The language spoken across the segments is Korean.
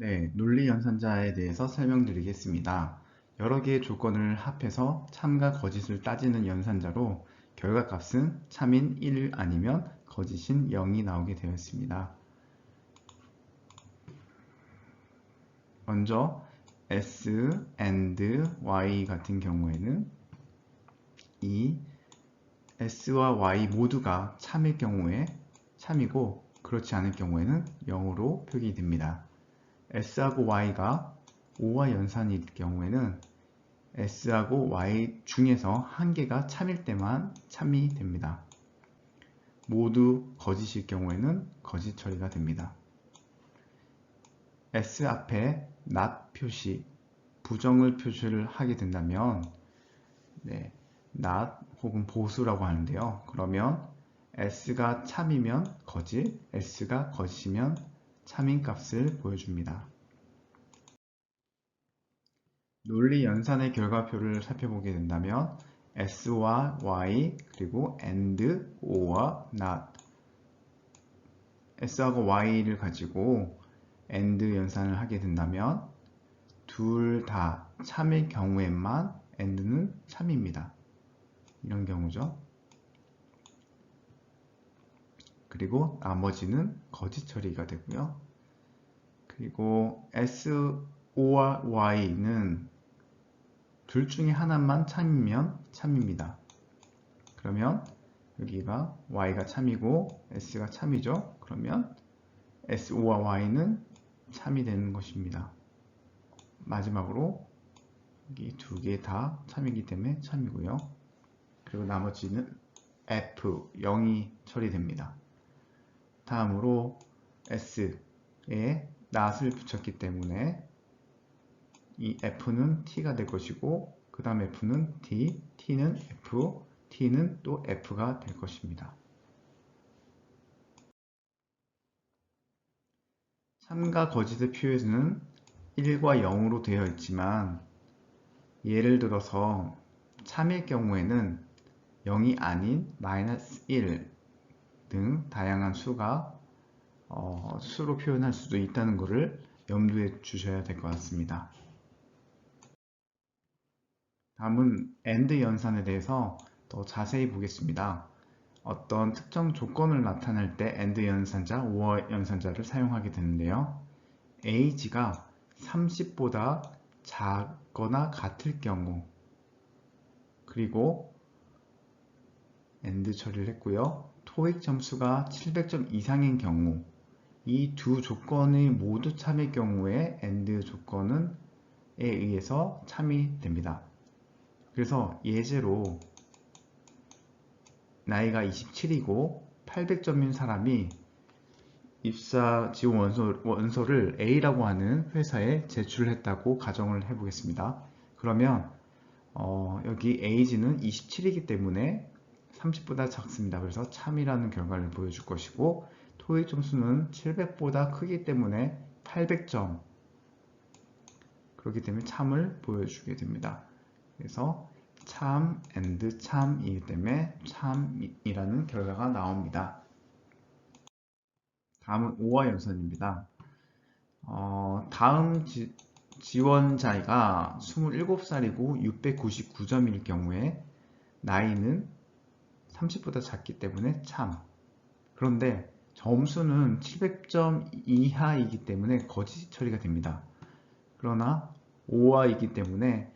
네, 논리연산자에 대해서 설명드리겠습니다. 여러 개의 조건을 합해서 참과 거짓을 따지는 연산자로 결과값은 참인 1 아니면 거짓인 0이 나오게 되어 있습니다. 먼저 S and Y 같은 경우에는 이 S와 Y 모두가 참일 경우에 참이고 그렇지 않을 경우에는 0으로 표기됩니다. S하고 Y가 O와 연산일 경우에는 S하고 Y 중에서 한 개가 참일 때만 참이 됩니다. 모두 거짓일 경우에는 거짓 처리가 됩니다. S 앞에 not 표시, 부정을 표시를 하게 된다면 not 혹은 보수라고 하는데요. 그러면 S가 참이면 거짓, S가 거짓이면 참인 값을 보여줍니다. 논리 연산의 결과표를 살펴보게 된다면 S와 Y 그리고 AND, O와 NOT S하고 Y를 가지고 AND 연산을 하게 된다면 둘 다 참일 경우에만 AND는 참입니다. 이런 경우죠. 그리고 나머지는 거짓 처리가 되고요. 그리고 S, O와 Y는 둘 중에 하나만 참이면 참입니다. 그러면 여기가 Y가 참이고 S가 참이죠. 그러면 SO와 Y는 참이 되는 것입니다. 마지막으로 이 두 개 다 참이기 때문에 참이고요. 그리고 나머지는 F, 0이 처리됩니다. 다음으로 S에 not을 붙였기 때문에 이 F는 T가 될 것이고 그 다음 F는 T, T는 F, T는 또 F가 될 것입니다. 참과 거짓의 표현은 1과 0으로 되어 있지만 예를 들어서 참일 경우에는 0이 아닌 -1 등 다양한 수가 수로 표현할 수도 있다는 것을 염두에 주셔야 될 것 같습니다. 다음은 AND 연산에 대해서 더 자세히 보겠습니다. 어떤 특정 조건을 나타낼 때 AND 연산자, OR 연산자를 사용하게 되는데요. age가 30보다 작거나 같을 경우 그리고 AND 처리를 했고요. 토익 점수가 700점 이상인 경우 이 두 조건이 모두 참일 경우에 AND 조건에 의해서 참이 됩니다. 그래서 예제로 나이가 27이고 800점인 사람이 입사 지원 원서를 A라고 하는 회사에 제출했다고 가정을 해보겠습니다. 그러면 여기 age는 27이기 때문에 30보다 작습니다. 그래서 참이라는 결과를 보여줄 것이고 토익 점수는 700보다 크기 때문에 800점 그렇기 때문에 참을 보여주게 됩니다. 그래서 참 and 참이기 때문에 참이라는 결과가 나옵니다. 다음은 오화 연산입니다. 다음 지원자가 27살이고 699점일 경우에 나이는 30보다 작기 때문에 참. 그런데 점수는 700점 이하이기 때문에 거짓 처리가 됩니다. 그러나 오화이기 때문에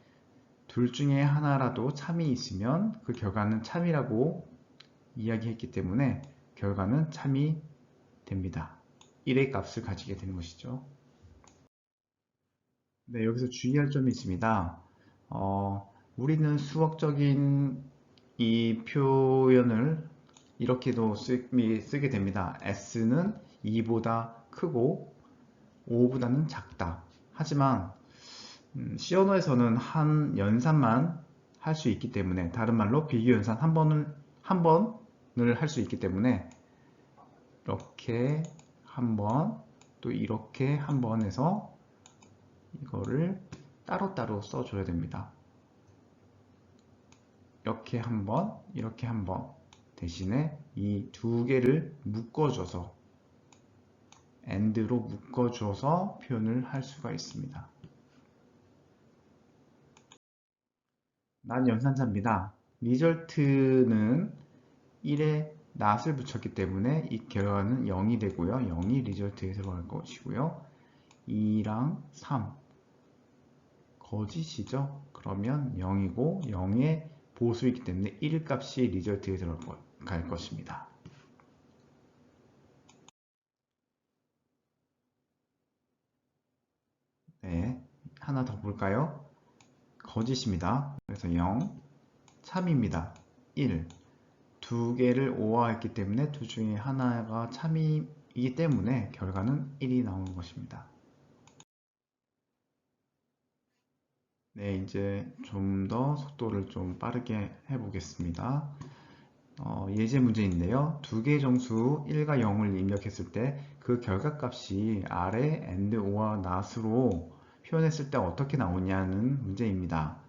둘 중에 하나라도 참이 있으면 그 결과는 참이라고 이야기했기 때문에 결과는 참이 됩니다. 1의 값을 가지게 되는 것이죠. 네, 여기서 주의할 점이 있습니다. 우리는 수학적인 이 표현을 이렇게도 쓰게 됩니다. S는 2보다 크고 5보다는 작다. 하지만 C 언어에서는 한 연산만 할 수 있기 때문에 다른 말로 비교 연산 한 번을 할 수 있기 때문에 이렇게 한 번, 또 이렇게 한 번 해서 이거를 따로따로 써줘야 됩니다. 이렇게 한 번, 이렇게 한 번 대신에 이 두 개를 묶어줘서 and로 묶어주어서 표현을 할 수가 있습니다. 난 연산자입니다. result는 1에 not을 붙였기 때문에 이 결과는 0이 되고요. 0이 result에 들어갈 것이고요. 2랑 3 거짓이죠. 그러면 0이고 0의 보수이기 때문에 1 값이 result에 들어갈 것입니다. 네, 하나 더 볼까요? 거짓입니다. 그래서 0, 참입니다. 1, 두 개를 오화했기 때문에 둘 중에 하나가 참이기 때문에 결과는 1이 나오는 것입니다. 네, 이제 좀 더 속도를 좀 빠르게 해보겠습니다. 예제 문제인데요. 두 개의 정수 1과 0을 입력했을 때 그 결과값이 아래 and, or와 not으로 표현했을 때 어떻게 나오냐는 문제입니다.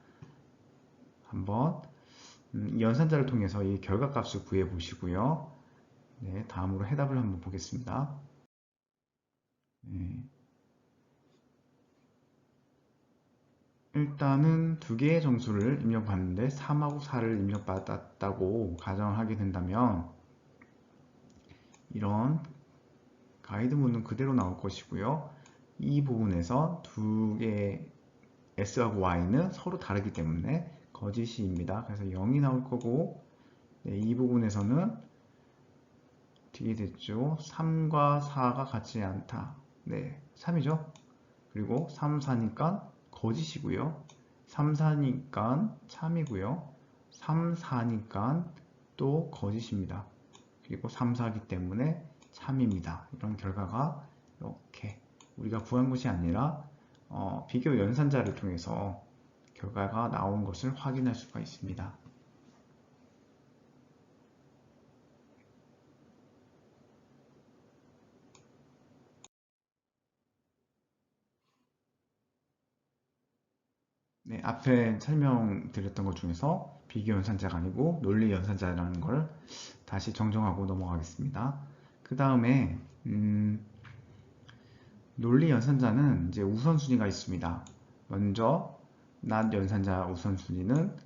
한번 이 연산자를 통해서 이 결과값을 구해 보시고요. 네, 다음으로 해답을 한번 보겠습니다. 네. 일단은 두 개의 정수를 입력받는데 3하고 4를 입력받았다고 가정을 하게 된다면 이런 가이드문은 그대로 나올 것이고요. 이 부분에서 두 개의 S하고 Y는 서로 다르기 때문에 거짓입니다. 그래서 0이 나올 거고 네, 이 부분에서는 어떻게 됐죠? 3과 4가 같지 않다. 네, 3이죠. 그리고 3, 4니까 거짓이고요. 3, 4니까 참이고요. 3, 4니까 또 거짓입니다. 그리고 3, 4기 때문에 참입니다. 이런 결과가 이렇게 우리가 구한 것이 아니라 비교 연산자를 통해서 결과가 나온 것을 확인할 수가 있습니다. 네, 앞에 설명드렸던 것 중에서 비교 연산자가 아니고 논리 연산자라는 걸 다시 정정하고 넘어가겠습니다. 그 다음에 논리 연산자는 이제 우선순위가 있습니다. 먼저 not 연산자 우선순위는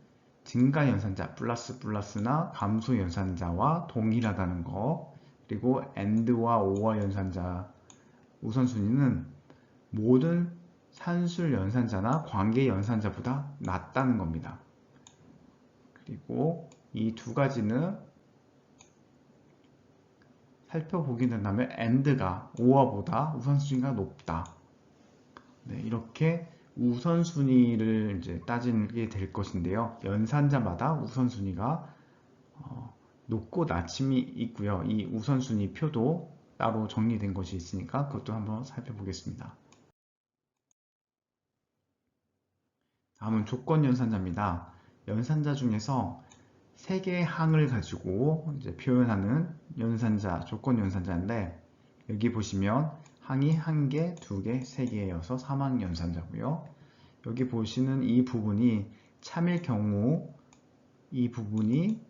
증가 연산자 플러스나 감소 연산자와 동일하다는 거, 그리고 and와 or 연산자 우선순위는 모든 산술 연산자나 관계 연산자보다 낮다는 겁니다. 그리고 이 두 가지는 살펴보게 된다면 and가 or보다 우선순위가 높다. 네, 이렇게 우선순위를 이제 따지게 될 것인데요. 연산자마다 우선순위가 높고 낮음이 있고요. 이 우선순위 표도 따로 정리된 것이 있으니까 그것도 한번 살펴보겠습니다. 다음은 조건 연산자입니다. 연산자 중에서 3개의 항을 가지고 이제 표현하는 연산자, 조건 연산자인데 여기 보시면 항이 1개, 2개, 3개여서 3항 연산자고요. 여기 보시는 이 부분이 참일 경우 이 부분이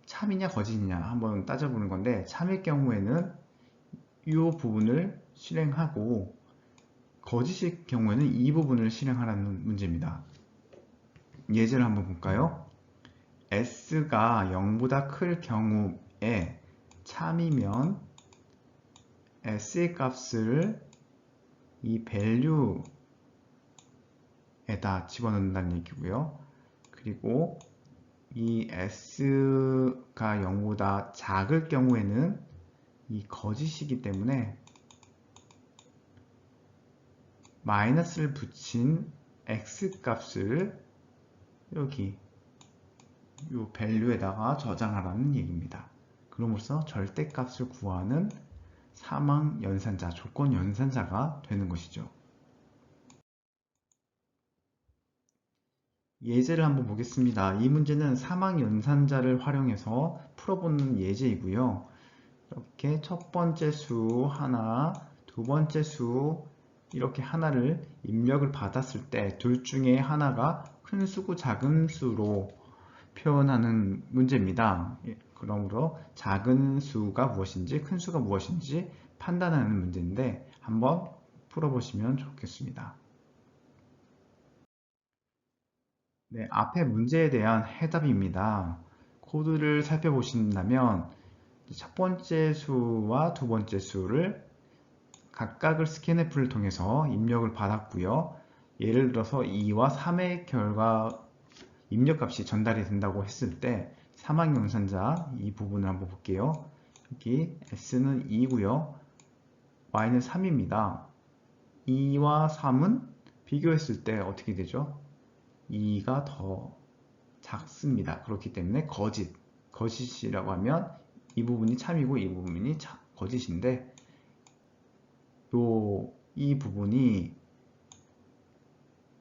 참이냐 거짓이냐 한번 따져보는 건데 참일 경우에는 이 부분을 실행하고 거짓일 경우에는 이 부분을 실행하라는 문제입니다. 예제를 한번 볼까요? S가 0보다 클 경우에 참이면 S의 값을 이 value에다 집어넣는다는 얘기고요. 그리고 이 S가 0보다 작을 경우에는 이 거짓이기 때문에 마이너스를 붙인 X 값을 여기 이 value에다가 저장하라는 얘기입니다. 그럼으로써 절대값을 구하는 사망 연산자, 조건 연산자가 되는 것이죠. 예제를 한번 보겠습니다. 이 문제는 사망 연산자를 활용해서 풀어보는 예제이고요. 이렇게 첫 번째 수 하나, 두 번째 수 이렇게 하나를 입력을 받았을 때 둘 중에 하나가 큰 수고 작은 수로 표현하는 문제입니다. 그러므로 작은 수가 무엇인지 큰 수가 무엇인지 판단하는 문제인데 한번 풀어보시면 좋겠습니다. 네, 앞에 문제에 대한 해답입니다. 코드를 살펴보신다면 첫 번째 수와 두 번째 수를 각각을 스캔F를 통해서 입력을 받았고요. 예를 들어서 2와 3의 결과 입력값이 전달이 된다고 했을 때 사망연산자 이 부분을 한번 볼게요. 여기 S는 2고요. Y는 3입니다. 2와 3은 비교했을 때 어떻게 되죠? 2가 더 작습니다. 그렇기 때문에 거짓이라고 하면 이 부분이 참이고 이 부분이 거짓인데 이 부분이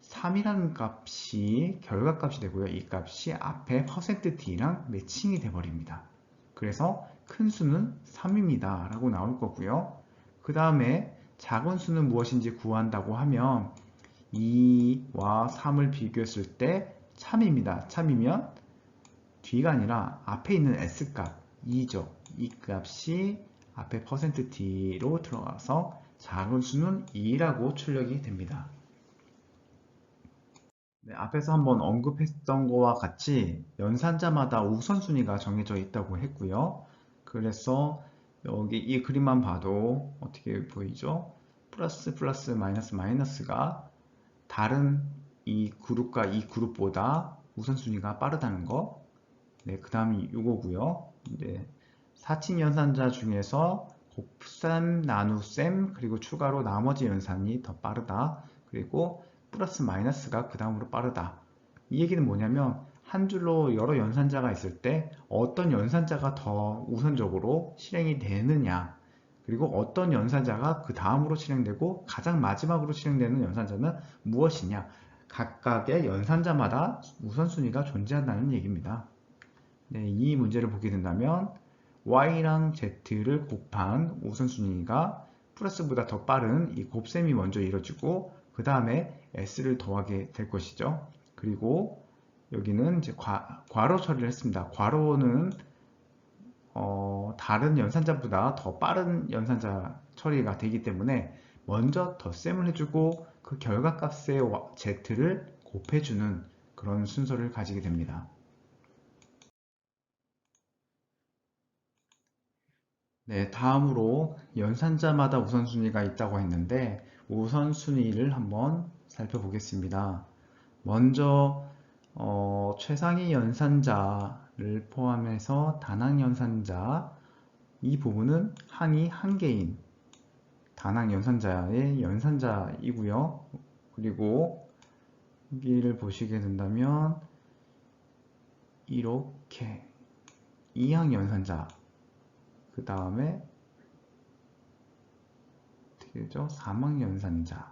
3이라는 값이 결과값이 되고요. 이 값이 앞에 %t랑 매칭이 돼 버립니다. 그래서 큰 수는 3입니다. 라고 나올 거고요. 그 다음에 작은 수는 무엇인지 구한다고 하면 2와 3을 비교했을 때 참입니다. 참이면 뒤가 아니라 앞에 있는 S값 2죠. 이 값이 앞에 %t로 들어가서 작은 수는 2라고 출력이 됩니다. 네, 앞에서 한번 언급했던 거와 같이 연산자마다 우선순위가 정해져 있다고 했고요. 그래서 여기 이 그림만 봐도 어떻게 보이죠? 플러스 플러스 마이너스 마이너스가 다른 이 그룹과 이 그룹보다 우선순위가 빠르다는 거. 네, 그 다음이 이거고요. 네, 사칭 연산자 중에서 곱셈, 나눗셈, 그리고 추가로 나머지 연산이 더 빠르다. 그리고 플러스 마이너스가 그 다음으로 빠르다. 이 얘기는 뭐냐면 한 줄로 여러 연산자가 있을 때 어떤 연산자가 더 우선적으로 실행이 되느냐, 그리고 어떤 연산자가 그 다음으로 실행되고 가장 마지막으로 실행되는 연산자는 무엇이냐, 각각의 연산자마다 우선순위가 존재한다는 얘기입니다. 네, 이 문제를 보게 된다면 y랑 z를 곱한 우선순위가 플러스보다 더 빠른 이 곱셈이 먼저 이루어지고 그 다음에 s를 더하게 될 것이죠. 그리고 여기는 이제 괄호 처리를 했습니다. 괄호는 다른 연산자보다 더 빠른 연산자 처리가 되기 때문에 먼저 덧셈을 해주고 그 결과값의 z를 곱해주는 그런 순서를 가지게 됩니다. 네, 다음으로 연산자마다 우선순위가 있다고 했는데 우선순위를 한번 살펴보겠습니다. 먼저 최상위 연산자를 포함해서 단항 연산자 이 부분은 항이 한 개인 단항 연산자의 연산자이고요. 그리고 여기를 보시게 된다면 이렇게 이항 연산자 그 다음에 어떻게 되죠? 사망 연산자.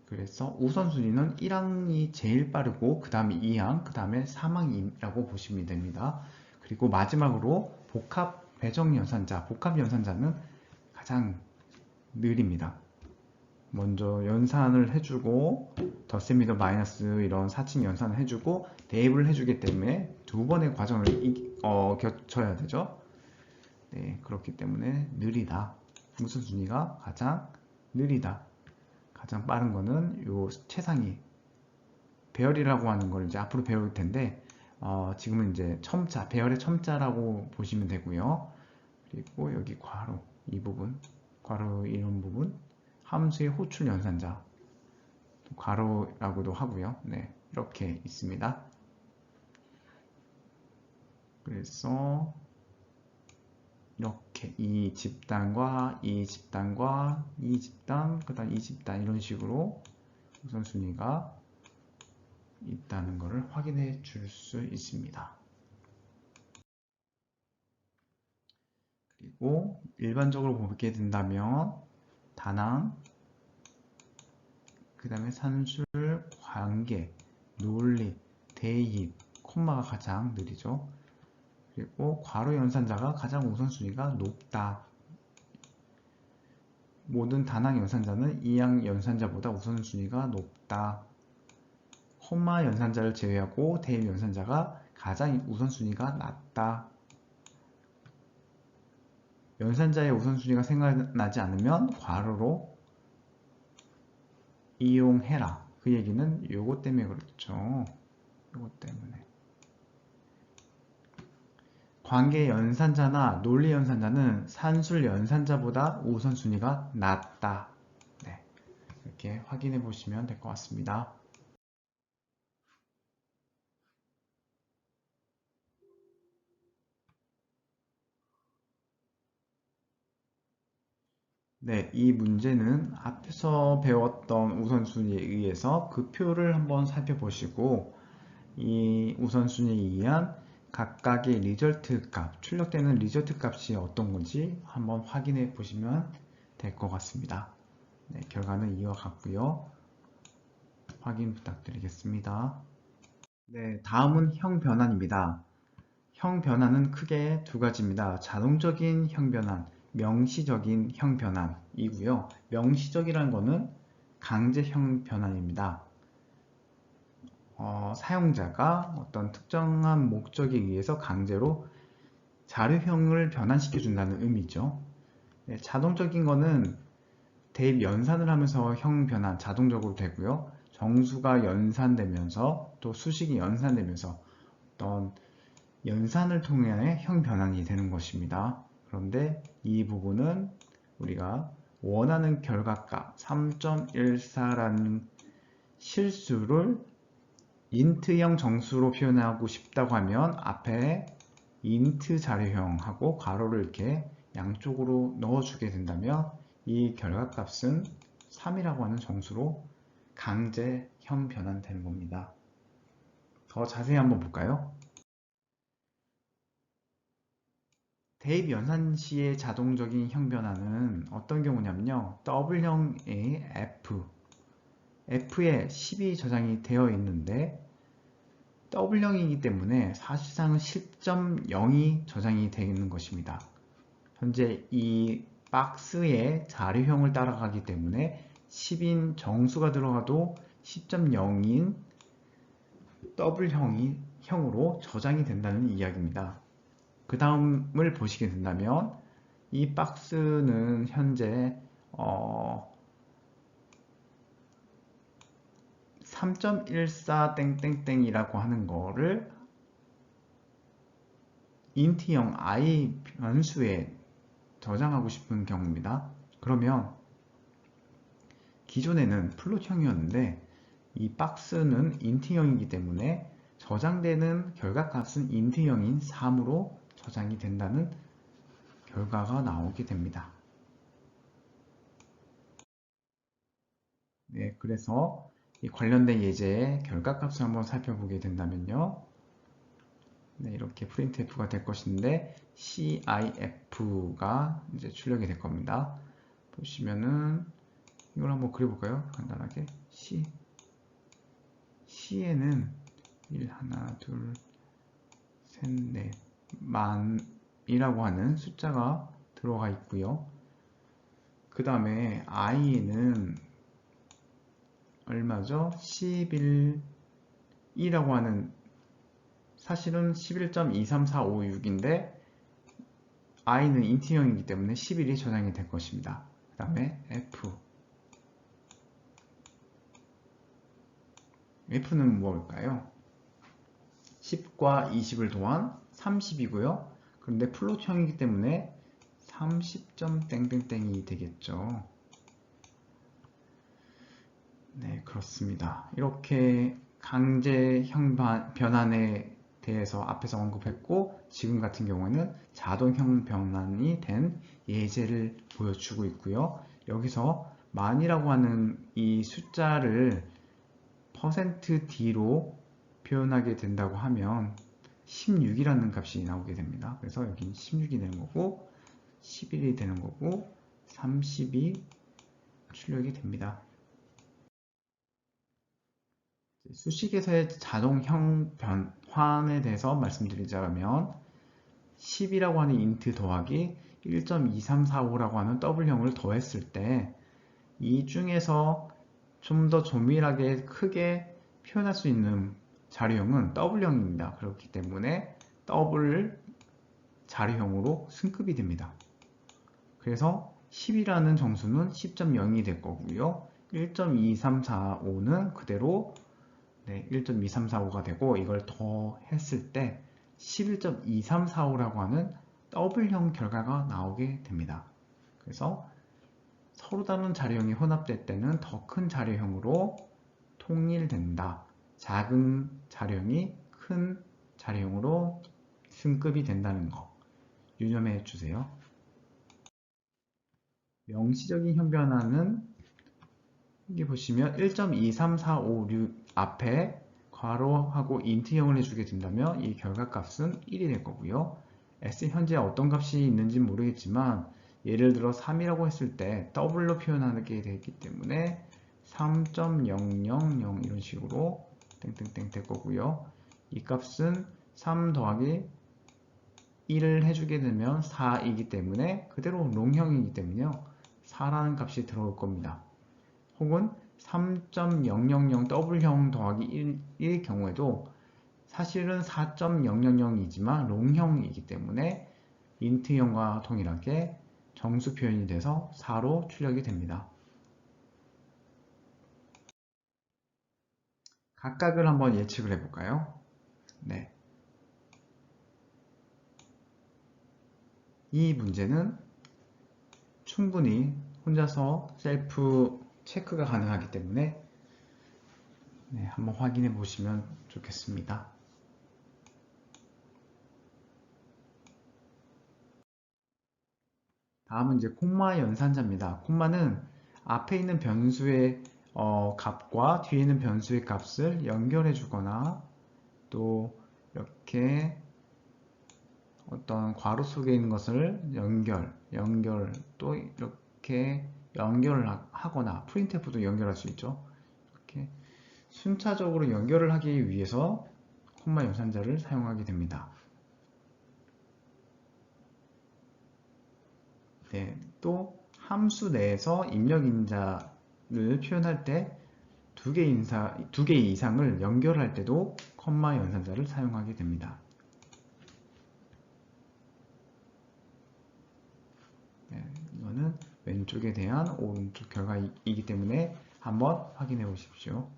그래서 우선순위는 1항이 제일 빠르고 그 다음에 2항, 그 다음에 3항이라고 보시면 됩니다. 그리고 마지막으로 복합 배정 연산자, 복합 연산자는 가장 느립니다. 먼저 연산을 해주고 덧셈 미더 마이너스 이런 사칭 연산을 해주고 대입을 해주기 때문에 두 번의 과정을 거쳐야 되죠. 네, 그렇기 때문에 느리다. 우선순위가 가장 느리다. 가장 빠른 거는 요 최상위 배열이라고 하는 걸 이제 앞으로 배울 텐데 지금은 이제 첨자, 배열의 첨자라고 보시면 되고요. 그리고 여기 괄호 이 부분, 괄호 이런 부분 함수의 호출 연산자 괄호라고도 하고요. 네, 이렇게 있습니다. 그래서 이렇게 이 집단과 이 집단과 이 집단, 그 다음 이 집단 이런 식으로 우선순위가 있다는 것을 확인해 줄 수 있습니다. 그리고 일반적으로 보게 된다면 단항, 그 다음에 산술, 관계, 논리, 대입, 콤마가 가장 느리죠. 그리고 괄호 연산자가 가장 우선순위가 높다. 모든 단항 연산자는 이항 연산자보다 우선순위가 높다. 콤마 연산자를 제외하고 대입 연산자가 가장 우선순위가 낮다. 연산자의 우선순위가 생각나지 않으면 괄호로 이용해라. 그 얘기는 요거 때문에 그렇죠. 요거 때문에. 관계 연산자나 논리 연산자는 산술 연산자보다 우선순위가 낮다. 네, 이렇게 확인해 보시면 될 것 같습니다. 네, 이 문제는 앞에서 배웠던 우선순위에 의해서 그 표를 한번 살펴보시고 이 우선순위에 의한 각각의 리절트 값, 출력되는 리절트 값이 어떤 건지 한번 확인해 보시면 될 것 같습니다. 네, 결과는 이와 같고요. 확인 부탁드리겠습니다. 네, 다음은 형 변환입니다. 형 변환은 크게 두 가지입니다. 자동적인 형 변환, 명시적인 형 변환이고요. 명시적이라는 것은 강제형 변환입니다. 사용자가 어떤 특정한 목적에 의해서 강제로 자료형을 변환시켜 준다는 의미죠. 네, 자동적인 거는 대입 연산을 하면서 형 변환 자동적으로 되고요. 정수가 연산되면서 또 수식이 연산되면서 어떤 연산을 통해 형 변환이 되는 것입니다. 그런데 이 부분은 우리가 원하는 결과값 3.14라는 실수를 인트형 정수로 표현하고 싶다고 하면 앞에 인트 자료형하고 괄호를 이렇게 양쪽으로 넣어주게 된다면 이 결과값은 3이라고 하는 정수로 강제형 변환되는 겁니다. 더 자세히 한번 볼까요? 대입 연산 시의 자동적인 형 변화는 어떤 경우냐면요. W형의 F에 10이 저장이 되어 있는데 W형이기 때문에 사실상 10.0이 저장이 되어 있는 것입니다. 현재 이 박스의 자료형을 따라가기 때문에 10인 정수가 들어가도 10.0인 W형으로 저장이 된다는 이야기입니다. 그 다음을 보시게 된다면 이 박스는 현재 3.14 땡땡땡이라고 하는 거를 인트형 i 변수에 저장하고 싶은 경우입니다. 그러면 기존에는 플롯형이었는데 이 박스는 인트형이기 때문에 저장되는 결과값은 인트형인 3으로 저장이 된다는 결과가 나오게 됩니다. 네, 그래서 이 관련된 예제의 결과값을 한번 살펴보게 된다면요. 네, 이렇게 printf가 될 것인데 cif가 이제 출력이 될 겁니다. 보시면은 이걸 한번 그려볼까요? 간단하게 C에는 1, 하나, 둘, 셋, 넷, 만이라고 하는 숫자가 들어가 있고요. 그 다음에 i는 얼마죠? 11이라고 하는 사실은 11.23456인데 i는 인트형이기 때문에 11이 저장이 될 것입니다. 그 다음에 F는 뭘까요? 10과 20을 더한 30이고요. 그런데 플롯형이기 때문에 30점 땡땡땡이 되겠죠. 네, 그렇습니다. 이렇게 강제형 변환에 대해서 앞에서 언급했고 지금 같은 경우에는 자동형 변환이 된 예제를 보여주고 있고요. 여기서 만이라고 하는 이 숫자를 %d로 표현하게 된다고 하면 16이라는 값이 나오게 됩니다. 그래서 여기는 16이 되는 거고 11이 되는 거고 30이 출력이 됩니다. 수식에서의 자동형 변환에 대해서 말씀드리자면 10이라고 하는 인트 더하기 1.2345라고 하는 W형을 더했을 때 이 중에서 좀 더 조밀하게 크게 표현할 수 있는 자료형은 W형입니다. 그렇기 때문에 더블 자료형으로 승급이 됩니다. 그래서 10이라는 정수는 10.0이 될 거고요. 1.2345는 그대로 1.2345가 되고, 이걸 더 했을 때 11.2345라고 하는 더블형 결과가 나오게 됩니다. 그래서 서로 다른 자료형이 혼합될 때는 더 큰 자료형으로 통일된다. 작은 자료형이 큰 자료형으로 승급이 된다는 거 유념해 주세요. 명시적인 형변화는 여기 보시면 1.23456 앞에 괄호하고 인트형을 해주게 된다면 이 결과값은 1이 될 거고요. S 현재 어떤 값이 있는지 모르겠지만 예를 들어 3이라고 했을 때 더블로 표현하게 되기 때문에 3.000 이런 식으로 땡땡땡 될 거고요. 이 값은 3 더하기 1을 해주게 되면 4이기 때문에 그대로 롱형이기 때문에요. 4라는 값이 들어올 겁니다. 혹은 3.000 더블형 더하기 1일 경우에도 사실은 4.000이지만 롱형이기 때문에 인트형과 동일하게 정수 표현이 돼서 4로 출력이 됩니다. 각각을 한번 예측을 해볼까요? 네. 이 문제는 충분히 혼자서 셀프 체크가 가능하기 때문에 한번 확인해 보시면 좋겠습니다. 다음은 이제 콤마 연산자입니다. 콤마는 앞에 있는 변수의 값과 뒤에 있는 변수의 값을 연결해 주거나 또 이렇게 어떤 괄호 속에 있는 것을 연결 또 이렇게 연결을 하거나 프린트F도 연결할 수 있죠. 이렇게 순차적으로 연결을 하기 위해서 콤마 연산자를 사용하게 됩니다. 네, 또 함수 내에서 입력 인자를 표현할 때 두 개 이상을 연결할 때도 콤마 연산자를 사용하게 됩니다. 네, 이거는 왼쪽에 대한 오른쪽 결과이기 때문에 한번 확인해 보십시오.